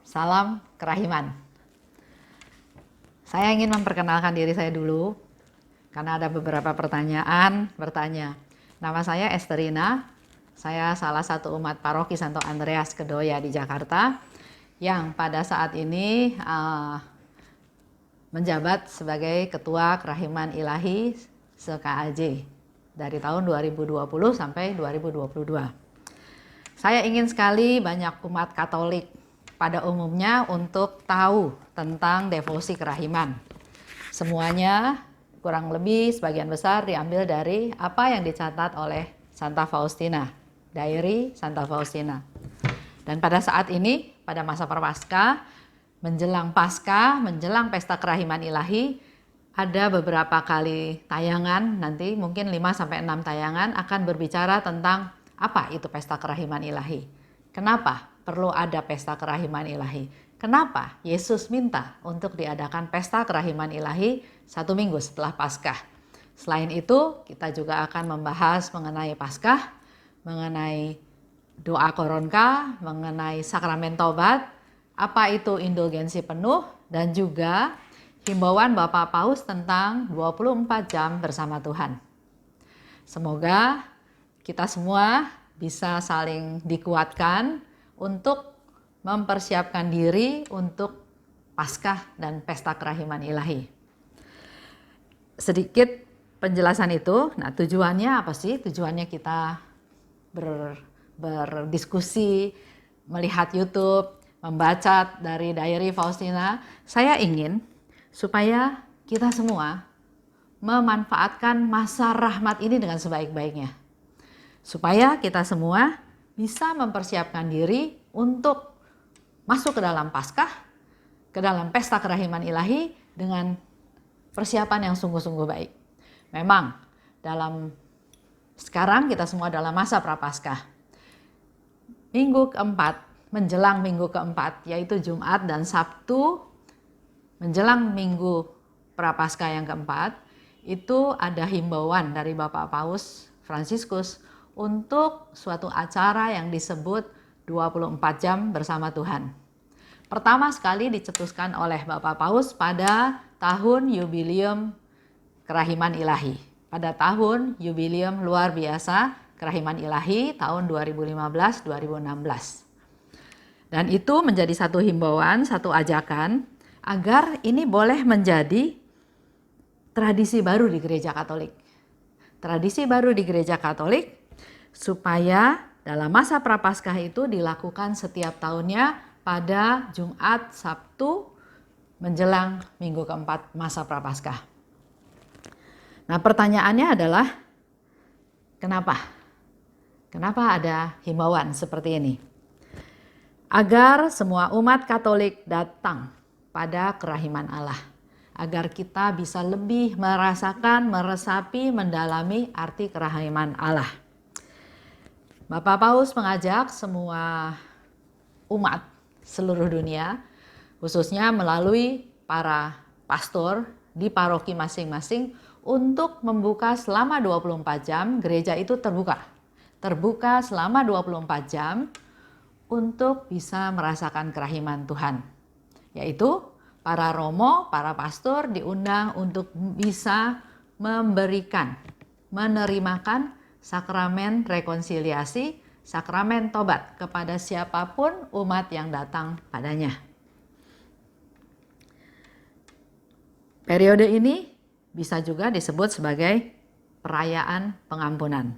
Salam kerahiman. Saya ingin memperkenalkan diri saya dulu, karena ada beberapa pertanyaan bertanya. Nama saya Esterina, saya salah satu umat paroki Santo Andreas Kedoya di Jakarta, yang pada saat ini menjabat sebagai Ketua Kerahiman Ilahi se-KAJ dari tahun 2020 sampai 2022. Saya ingin sekali banyak umat Katolik pada umumnya untuk tahu tentang devosi kerahiman. Semuanya kurang lebih sebagian besar diambil dari apa yang dicatat oleh Santa Faustina, Diary Santa Faustina. Dan pada saat ini, pada masa Prapaskah, menjelang Paskah, menjelang Pesta Kerahiman Ilahi, ada beberapa kali tayangan, nanti mungkin 5-6 tayangan akan berbicara tentang apa itu Pesta Kerahiman Ilahi. Kenapa perlu ada Pesta Kerahiman Ilahi? Kenapa Yesus minta untuk diadakan Pesta Kerahiman Ilahi 1 minggu setelah Paskah? Selain itu, kita juga akan membahas mengenai Paskah, mengenai doa koronka, mengenai sakramen tobat, apa itu indulgensi penuh, dan juga himbauan Bapak Paus tentang 24 jam bersama Tuhan. Semoga kita semua bisa saling dikuatkan untuk mempersiapkan diri untuk Paskah dan Pesta Kerahiman Ilahi. Sedikit penjelasan itu, nah tujuannya apa sih? Tujuannya kita berdiskusi, melihat YouTube, membaca dari Diary Faustina. Saya ingin supaya kita semua memanfaatkan masa rahmat ini dengan sebaik-baiknya. Supaya kita semua bisa mempersiapkan diri untuk masuk ke dalam Paskah, ke dalam Pesta Kerahiman Ilahi dengan persiapan yang sungguh-sungguh baik. Memang sekarang kita semua dalam masa Prapaskah. Minggu keempat, menjelang minggu keempat, yaitu Jumat dan Sabtu, menjelang minggu Prapaskah yang keempat, itu ada himbauan dari Bapak Paus Fransiskus untuk suatu acara yang disebut 24 jam bersama Tuhan. Pertama sekali dicetuskan oleh Bapak Paus pada tahun yubileum Kerahiman Ilahi. Pada tahun yubileum luar biasa Kerahiman Ilahi tahun 2015-2016. Dan itu menjadi satu himbauan, satu ajakan agar ini boleh menjadi tradisi baru di Gereja Katolik. Tradisi baru di Gereja Katolik supaya dalam masa Prapaskah itu dilakukan setiap tahunnya pada Jumat, Sabtu menjelang minggu keempat masa Prapaskah. Nah, pertanyaannya adalah kenapa? Kenapa ada himbauan seperti ini? Agar semua umat Katolik datang pada kerahiman Allah. Agar kita bisa lebih merasakan, meresapi, mendalami arti kerahiman Allah. Bapak Paus mengajak semua umat seluruh dunia, khususnya melalui para pastor di paroki masing-masing, untuk membuka selama 24 jam, gereja itu terbuka. Terbuka selama 24 jam untuk bisa merasakan kerahiman Tuhan. Yaitu para romo, para pastor diundang untuk bisa memberikan, menerimakan sakramen rekonsiliasi, sakramen tobat kepada siapapun umat yang datang padanya. Periode ini bisa juga disebut sebagai perayaan pengampunan.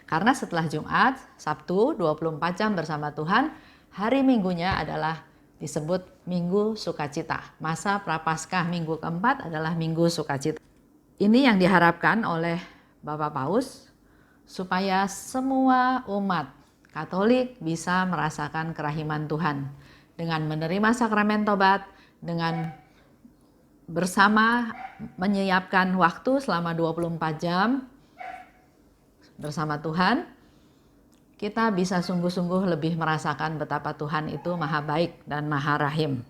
Karena setelah Jumat, Sabtu 24 jam bersama Tuhan, hari Minggunya adalah disebut Minggu Sukacita. Masa Prapaskah minggu keempat adalah Minggu Sukacita. Ini yang diharapkan oleh Bapak Paus, supaya semua umat Katolik bisa merasakan kerahiman Tuhan dengan menerima sakramen tobat, dengan bersama menyiapkan waktu selama 24 jam bersama Tuhan. Kita bisa sungguh-sungguh lebih merasakan betapa Tuhan itu maha baik dan maha rahim.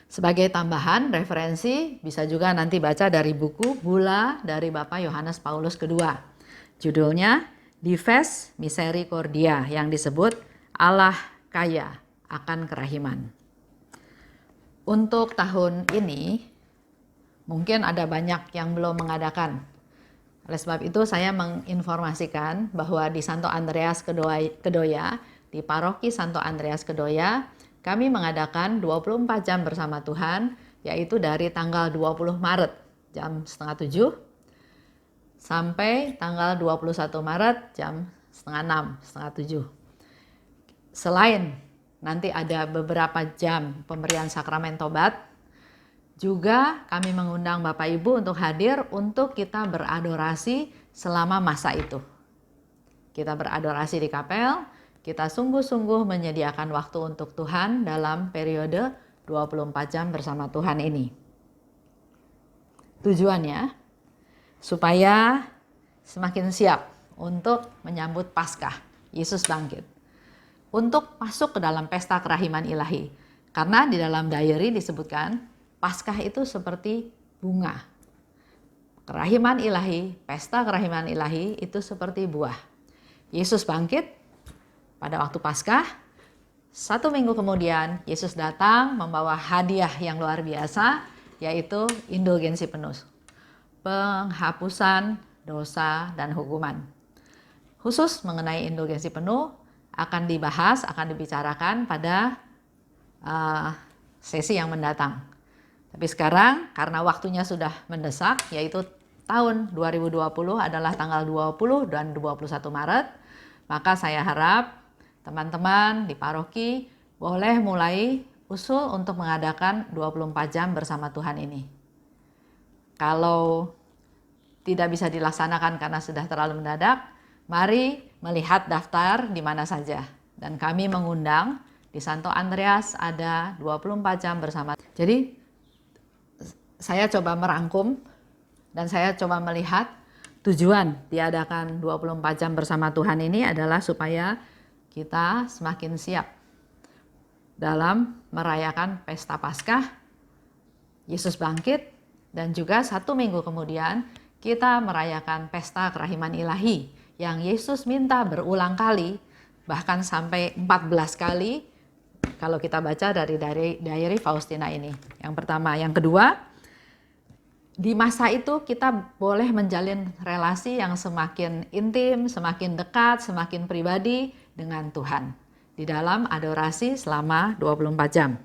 Sebagai tambahan referensi bisa juga nanti baca dari buku Bula dari Bapak Yohanes Paulus II. Judulnya Dives Misericordia, yang disebut Allah kaya, akan kerahiman. Untuk tahun ini, mungkin ada banyak yang belum mengadakan. Oleh sebab itu saya menginformasikan bahwa di Santo Andreas Kedoya, di Paroki Santo Andreas Kedoya, kami mengadakan 24 jam bersama Tuhan, yaitu dari tanggal 20 Maret jam 6:30 sampai tanggal 21 Maret jam 5:30, 6:30. Selain nanti ada beberapa jam pemberian sakramen tobat, juga kami mengundang Bapak Ibu untuk hadir untuk kita beradorasi selama masa itu. Kita beradorasi di kapel, kita sungguh-sungguh menyediakan waktu untuk Tuhan dalam periode 24 jam bersama Tuhan ini. Tujuannya supaya semakin siap untuk menyambut Paskah, Yesus bangkit. Untuk masuk ke dalam pesta kerahiman ilahi. Karena di dalam diary disebutkan, Paskah itu seperti bunga. Kerahiman ilahi, pesta kerahiman ilahi itu seperti buah. Yesus bangkit pada waktu Paskah. 1 minggu kemudian Yesus datang membawa hadiah yang luar biasa, yaitu indulgensi penuh. Penghapusan dosa dan hukuman. Khusus mengenai indulgensi penuh akan dibahas, akan dibicarakan pada sesi yang mendatang. Tapi sekarang karena waktunya sudah mendesak, yaitu tahun 2020 adalah tanggal 20 dan 21 Maret, maka saya harap teman-teman di paroki boleh mulai usul untuk mengadakan 24 jam bersama Tuhan ini. Kalau tidak bisa dilaksanakan karena sudah terlalu mendadak, mari melihat daftar di mana saja. Dan kami mengundang di Santo Andreas ada 24 jam bersama. Jadi saya coba merangkum dan saya coba melihat tujuan diadakan 24 jam bersama Tuhan ini adalah supaya kita semakin siap dalam merayakan pesta Paskah, Yesus bangkit, dan juga 1 minggu kemudian kita merayakan pesta kerahiman ilahi yang Yesus minta berulang kali, bahkan sampai 14 kali kalau kita baca dari diary Faustina ini. Yang pertama. Yang kedua, di masa itu kita boleh menjalin relasi yang semakin intim, semakin dekat, semakin pribadi dengan Tuhan di dalam adorasi selama 24 jam.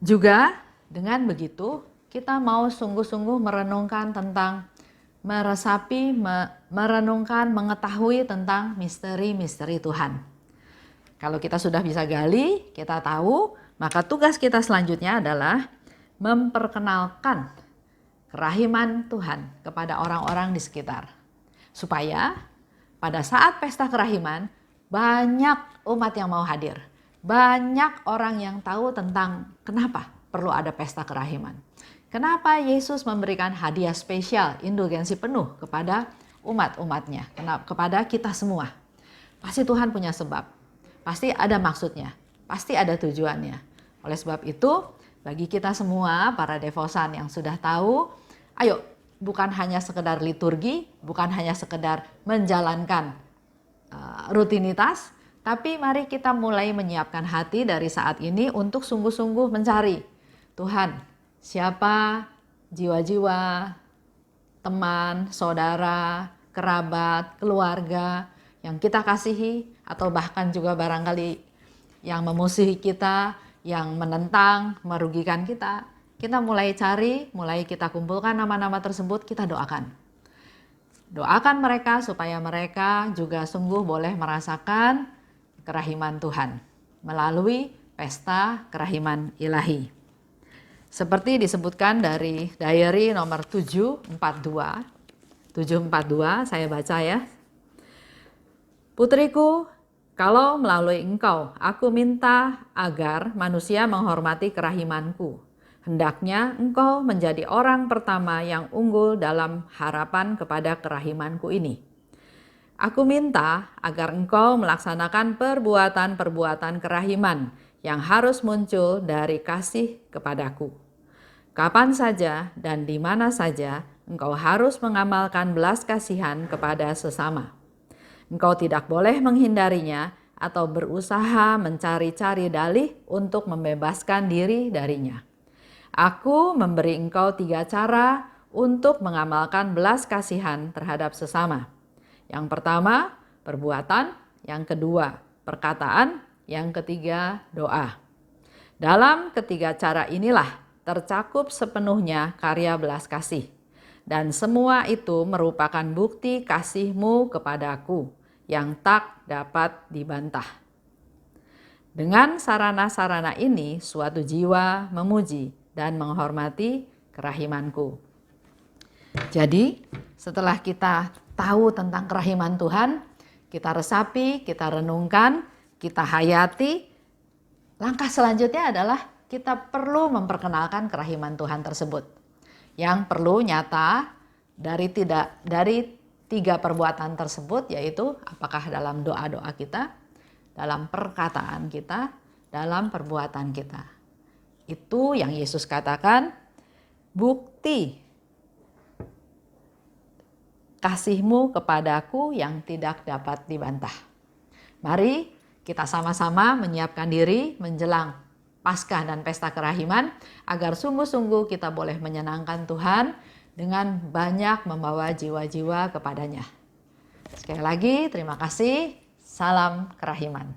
Juga dengan begitu kita mau sungguh-sungguh merenungkan tentang, meresapi, merenungkan, mengetahui tentang misteri-misteri Tuhan. Kalau kita sudah bisa gali, kita tahu, maka tugas kita selanjutnya adalah memperkenalkan kerahiman Tuhan kepada orang-orang di sekitar. Supaya pada saat pesta kerahiman, banyak umat yang mau hadir. Banyak orang yang tahu tentang kenapa perlu ada pesta kerahiman. Kenapa Yesus memberikan hadiah spesial, indulgensi penuh kepada umat-umatnya, kepada kita semua. Pasti Tuhan punya sebab, pasti ada maksudnya, pasti ada tujuannya. Oleh sebab itu, bagi kita semua, para devosan yang sudah tahu, ayo bukan hanya sekedar liturgi, bukan hanya sekedar menjalankan rutinitas, tapi mari kita mulai menyiapkan hati dari saat ini untuk sungguh-sungguh mencari Tuhan. Siapa jiwa-jiwa, teman, saudara, kerabat, keluarga yang kita kasihi, atau bahkan juga barangkali yang memusuhi kita, yang menentang, merugikan kita. Kita mulai cari, mulai kita kumpulkan nama-nama tersebut, kita doakan. Doakan mereka supaya mereka juga sungguh boleh merasakan kerahiman Tuhan melalui pesta kerahiman ilahi. Seperti disebutkan dari diary nomor 742, saya baca ya. Putriku, kalau melalui engkau, aku minta agar manusia menghormati kerahimanku. Hendaknya engkau menjadi orang pertama yang unggul dalam harapan kepada kerahimanku ini. Aku minta agar engkau melaksanakan perbuatan-perbuatan kerahiman yang harus muncul dari kasih kepadaku. Kapan saja dan di mana saja engkau harus mengamalkan belas kasihan kepada sesama. Engkau tidak boleh menghindarinya atau berusaha mencari-cari dalih untuk membebaskan diri darinya. Aku memberi engkau 3 cara untuk mengamalkan belas kasihan terhadap sesama. Yang pertama, perbuatan. Yang kedua, perkataan. Yang ketiga, doa. Dalam ketiga cara inilah tercakup sepenuhnya karya belas kasih. Dan semua itu merupakan bukti kasih-Mu kepadaku yang tak dapat dibantah. Dengan sarana-sarana ini, suatu jiwa memuji dan menghormati kerahimanku. Jadi, setelah kita tahu tentang kerahiman Tuhan, kita resapi, kita renungkan, kita hayati, langkah selanjutnya adalah kita perlu memperkenalkan kerahiman Tuhan tersebut. Yang perlu nyata dari 3 perbuatan tersebut, yaitu apakah dalam doa-doa kita, dalam perkataan kita, dalam perbuatan kita. Itu yang Yesus katakan, bukti kasih-Mu kepadaku yang tidak dapat dibantah. Mari kita sama-sama menyiapkan diri menjelang Paskah dan Pesta Kerahiman agar sungguh-sungguh kita boleh menyenangkan Tuhan dengan banyak membawa jiwa-jiwa kepadanya. Sekali lagi terima kasih. Salam kerahiman.